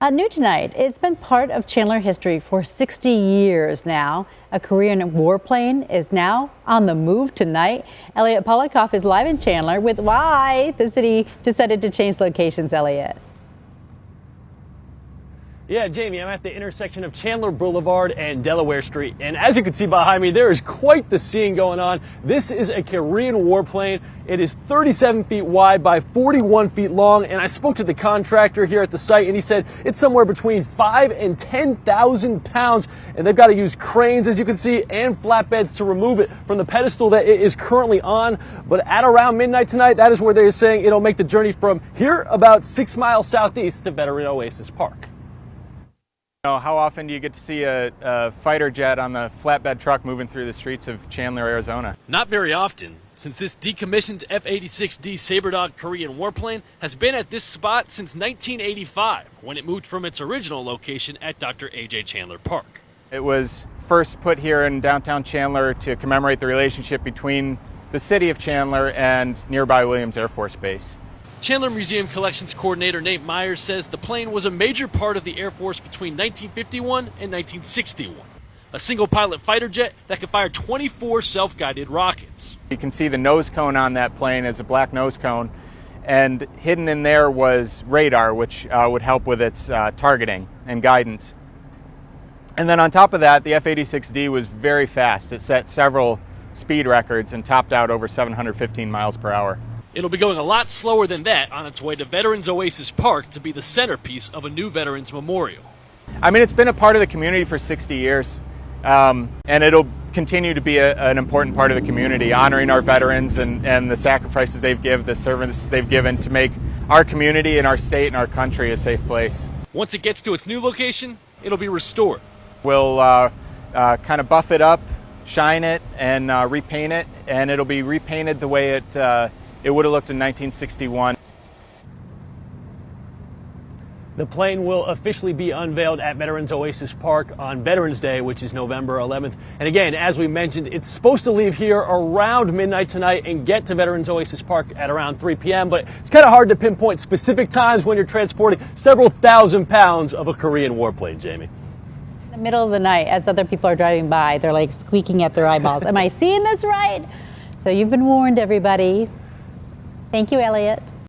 New tonight, it's been part of Chandler history for 60 years now. A Korean warplane is now on the move tonight. Elliot Polikoff is live in Chandler with why the city decided to change locations. Elliot. Yeah, Jamie, I'm at the intersection of Chandler Boulevard and Delaware Street. And as you can see behind me, there is quite the scene going on. This is a Korean warplane. It is 37 feet wide by 41 feet long. And I spoke to the contractor here at the site, and he said it's somewhere between 5,000 and 10,000 pounds. And they've got to use cranes, as you can see, and flatbeds to remove it from the pedestal that it is currently on. But at around midnight tonight, that is where they're saying it'll make the journey from here about 6 miles southeast to Veterans Oasis Park. How often do you get to see a fighter jet on the flatbed truck moving through the streets of Chandler, Arizona? Not very often, since this decommissioned F-86D Sabredog Korean warplane has been at this spot since 1985, when it moved from its original location at Dr. A.J. Chandler Park. It was first put here in downtown Chandler to commemorate the relationship between the city of Chandler and nearby Williams Air Force Base. Chandler Museum Collections Coordinator Nate Myers says the plane was a major part of the Air Force between 1951 and 1961. A single-pilot fighter jet that could fire 24 self-guided rockets. You can see the nose cone on that plane is a black nose cone, and hidden in there was radar, which would help with its targeting and guidance. And then on top of that, the F-86D was very fast. It set several speed records and topped out over 715 miles per hour. It'll be going a lot slower than that on its way to Veterans Oasis Park to be the centerpiece of a new Veterans Memorial. I mean, it's been a part of the community for 60 years, and it'll continue to be an important part of the community, honoring our veterans and the sacrifices they've given, the service they've given to make our community and our state and our country a safe place. Once it gets to its new location, it'll be restored. We'll kind of buff it up, shine it, and repaint it, and it'll be repainted the way it would have looked in 1961. The plane will officially be unveiled at Veterans Oasis Park on Veterans Day, which is November 11th. And again, as we mentioned, it's supposed to leave here around midnight tonight and get to Veterans Oasis Park at around 3 p.m. But it's kind of hard to pinpoint specific times when you're transporting several thousand pounds of a Korean warplane, Jamie. In the middle of the night, as other people are driving by, they're like squeaking at their eyeballs. Am I seeing this right? So you've been warned, everybody. Thank you, Elliot.